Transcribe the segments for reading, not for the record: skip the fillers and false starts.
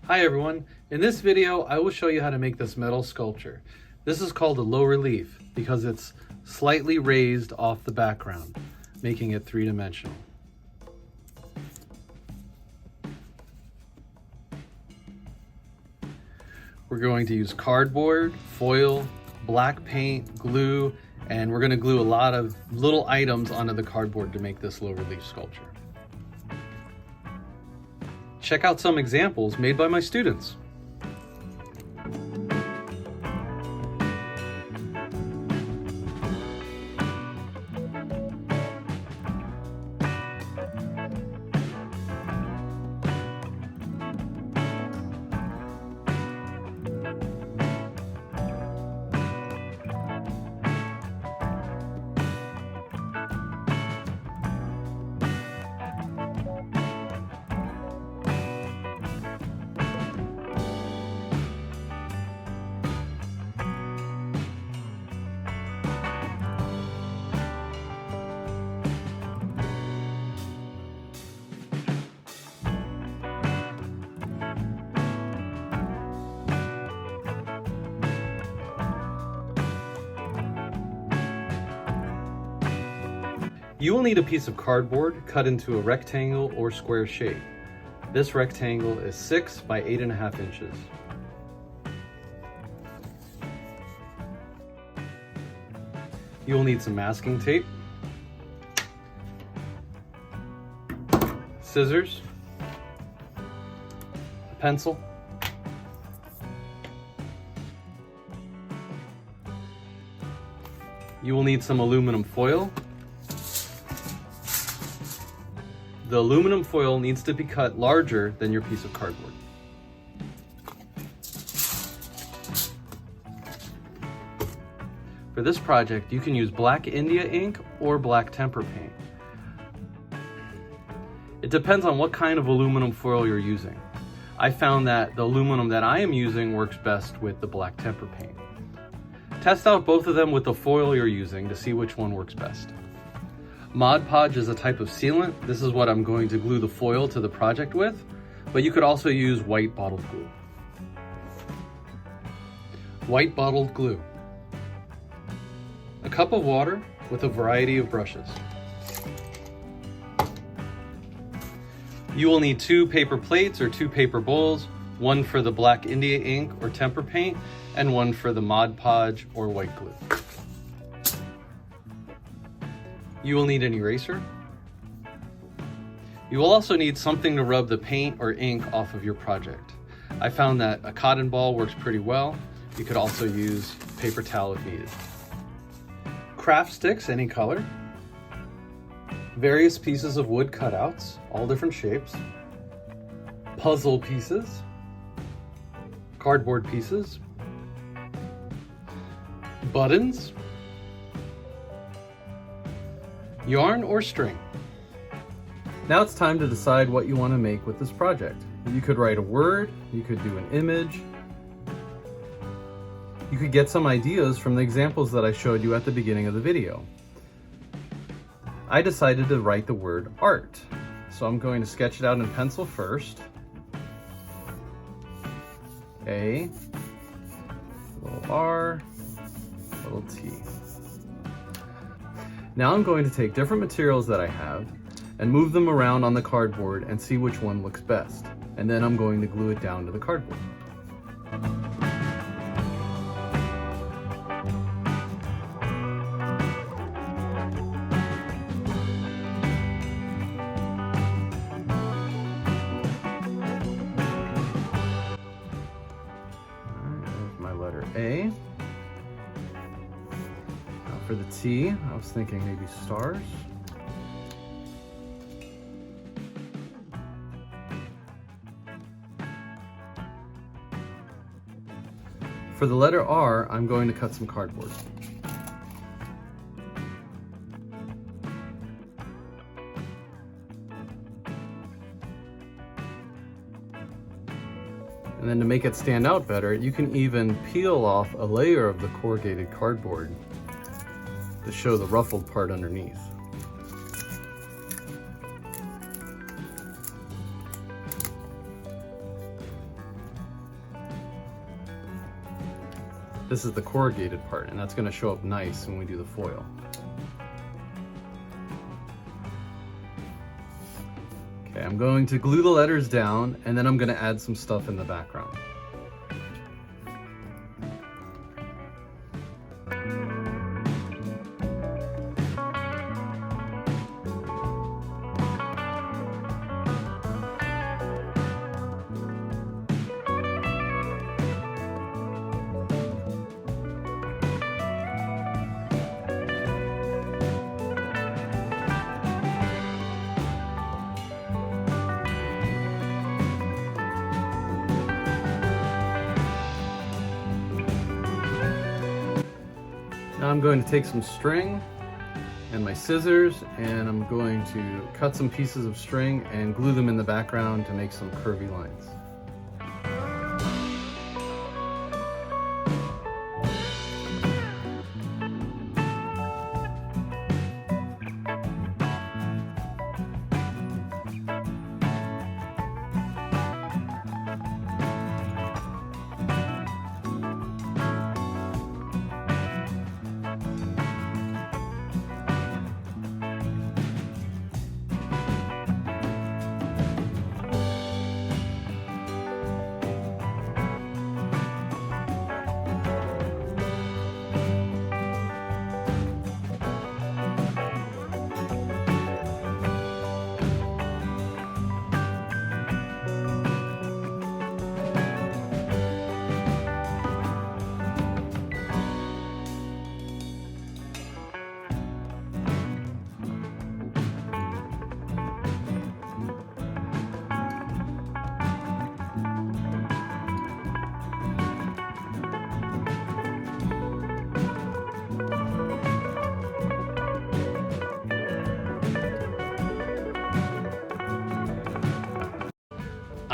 Hi everyone, in this video I will show you how to make this metal sculpture. This is called a low relief because it's slightly raised off the background, making it three-dimensional. We're going to use cardboard, foil, black paint, glue, and we're going to glue a lot of little items onto the cardboard to make this low relief sculpture. Check out some examples made by my students. You will need a piece of cardboard cut into a rectangle or square shape. This rectangle is 6 by 8.5 inches. You will need some masking tape, scissors, a pencil, you will need some aluminum foil. The aluminum foil needs to be cut larger than your piece of cardboard. For this project, you can use black India ink or black temper paint. It depends on what kind of aluminum foil you're using. I found that the aluminum that I am using works best with the black temper paint. Test out both of them with the foil you're using to see which one works best. Mod Podge is a type of sealant. This is what I'm going to glue the foil to the project with, but you could also use white bottled glue. White bottled glue. A cup of water with a variety of brushes. You will need 2 paper plates or 2 paper bowls, one for the black India ink or temper paint, and one for the Mod Podge or white glue. You will need an eraser. You will also need something to rub the paint or ink off of your project. I found that a cotton ball works pretty well. You could also use paper towel if needed. Craft sticks, any color. Various pieces of wood cutouts, all different shapes. Puzzle pieces. Cardboard pieces. Buttons. Yarn or string. Now it's time to decide what you want to make with this project. You could write a word, you could do an image, you could get some ideas from the examples that I showed you at the beginning of the video. I decided to write the word art. So I'm going to sketch it out in pencil first. A, little r, little t. Now I'm going to take different materials that I have and move them around on the cardboard and see which one looks best. And then I'm going to glue it down to the cardboard. There's my letter A. For the T, I was thinking maybe stars. For the letter R, I'm going to cut some cardboard. And then to make it stand out better, you can even peel off a layer of the corrugated cardboard to show the ruffled part underneath. This is the corrugated part, and that's going to show up nice when we do the foil. Okay, I'm going to glue the letters down, and then I'm going to add some stuff in the background. Now I'm going to take some string and my scissors, and I'm going to cut some pieces of string and glue them in the background to make some curvy lines.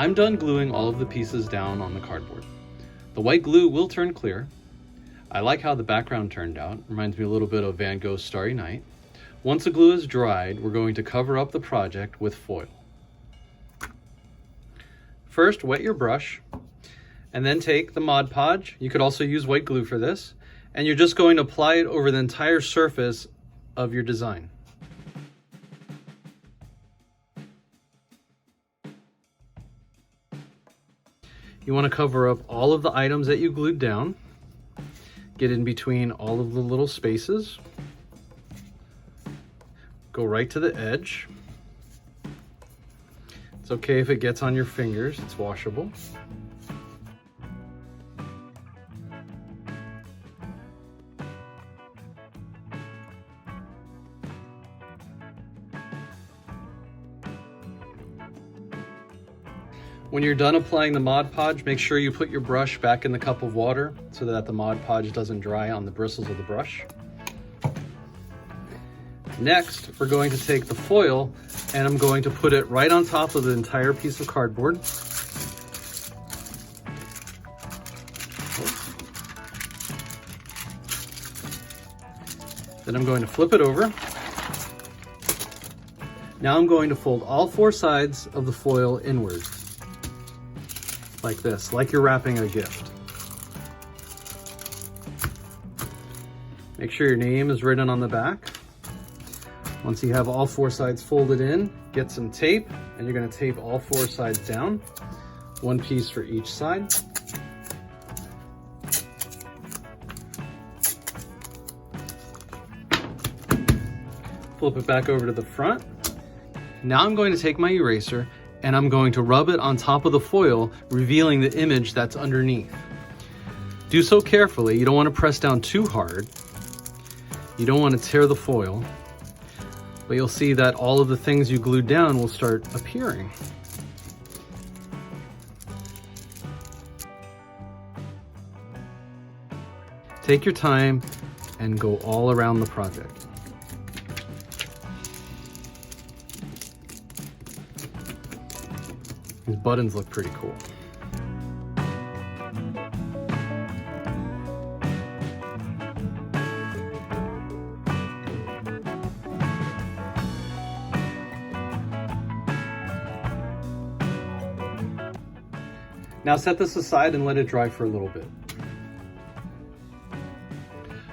I'm done gluing all of the pieces down on the cardboard. The white glue will turn clear. I like how the background turned out. Reminds me a little bit of Van Gogh's Starry Night. Once the glue is dried, we're going to cover up the project with foil. First, wet your brush, and then take the Mod Podge. You could also use white glue for this, and you're just going to apply it over the entire surface of your design. You want to cover up all of the items that you glued down. Get in between all of the little spaces. Go right to the edge. It's okay if it gets on your fingers, it's washable. When you're done applying the Mod Podge, make sure you put your brush back in the cup of water so that the Mod Podge doesn't dry on the bristles of the brush. Next, we're going to take the foil and I'm going to put it right on top of the entire piece of cardboard. Then I'm going to flip it over. Now I'm going to fold all four sides of the foil inward. Like this, like you're wrapping a gift. Make sure your name is written on the back. Once you have all four sides folded in, get some tape, and you're going to tape all four sides down, one piece for each side. Flip it back over to the front. Now I'm going to take my eraser and I'm going to rub it on top of the foil, revealing the image that's underneath. Do so carefully. You don't want to press down too hard. You don't want to tear the foil, but you'll see that all of the things you glued down will start appearing. Take your time and go all around the project. These buttons look pretty cool. Now set this aside and let it dry for a little bit.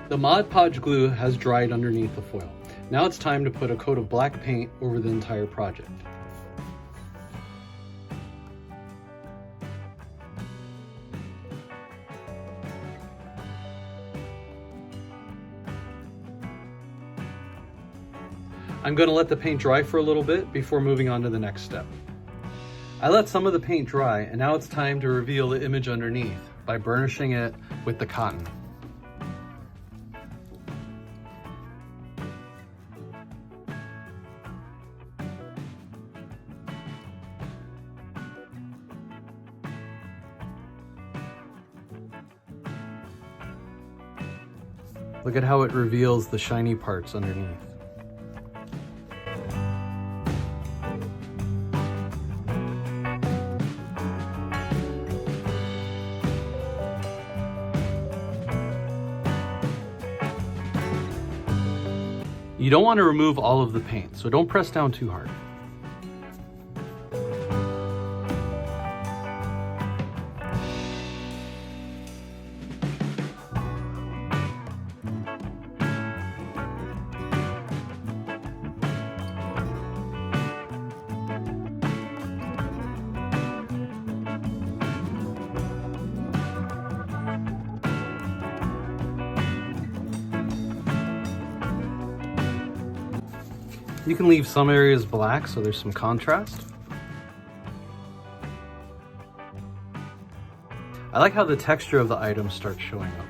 The Mod Podge glue has dried underneath the foil. Now it's time to put a coat of black paint over the entire project. I'm going to let the paint dry for a little bit before moving on to the next step. I let some of the paint dry, and now it's time to reveal the image underneath by burnishing it with the cotton. Look at how it reveals the shiny parts underneath. You don't want to remove all of the paint, so don't press down too hard. You can leave some areas black so there's some contrast. I like how the texture of the items starts showing up.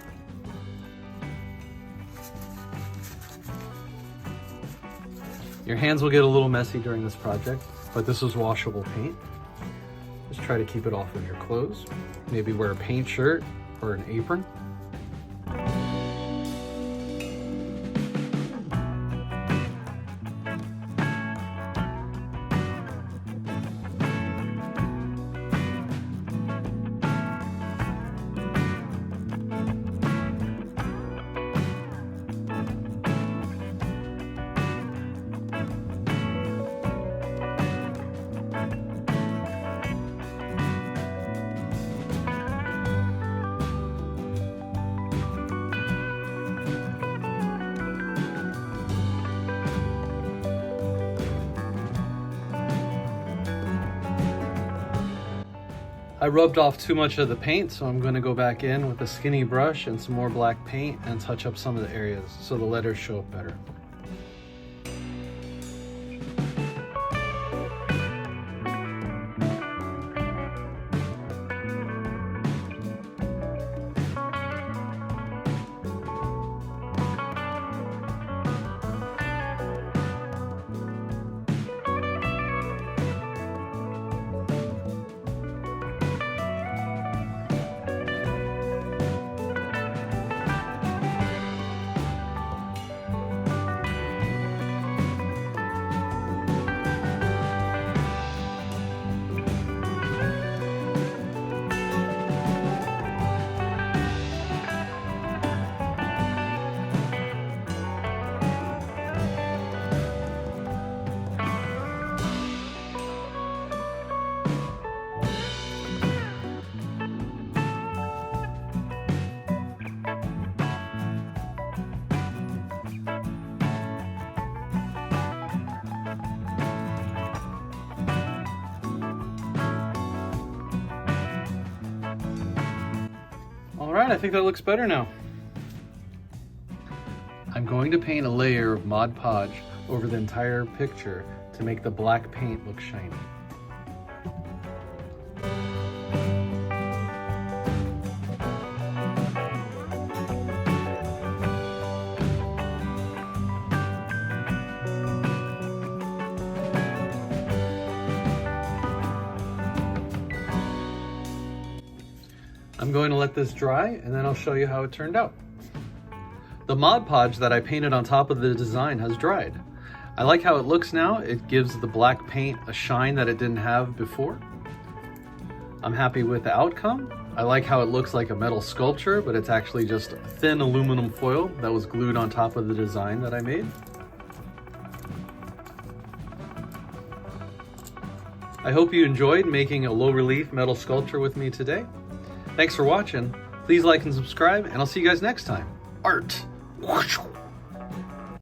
Your hands will get a little messy during this project, but this is washable paint. Just try to keep it off of your clothes. Maybe wear a paint shirt or an apron. I rubbed off too much of the paint, so I'm going to go back in with a skinny brush and some more black paint and touch up some of the areas so the letters show up better. Alright, I think that looks better now. I'm going to paint a layer of Mod Podge over the entire picture to make the black paint look shiny. I'm going to let this dry and then I'll show you how it turned out. The Mod Podge that I painted on top of the design has dried. I like how it looks now. It gives the black paint a shine that it didn't have before. I'm happy with the outcome. I like how it looks like a metal sculpture, but it's actually just thin aluminum foil that was glued on top of the design that I made. I hope you enjoyed making a low relief metal sculpture with me today. Thanks for watching. Please like and subscribe, and I'll see you guys next time. Art Whoosh.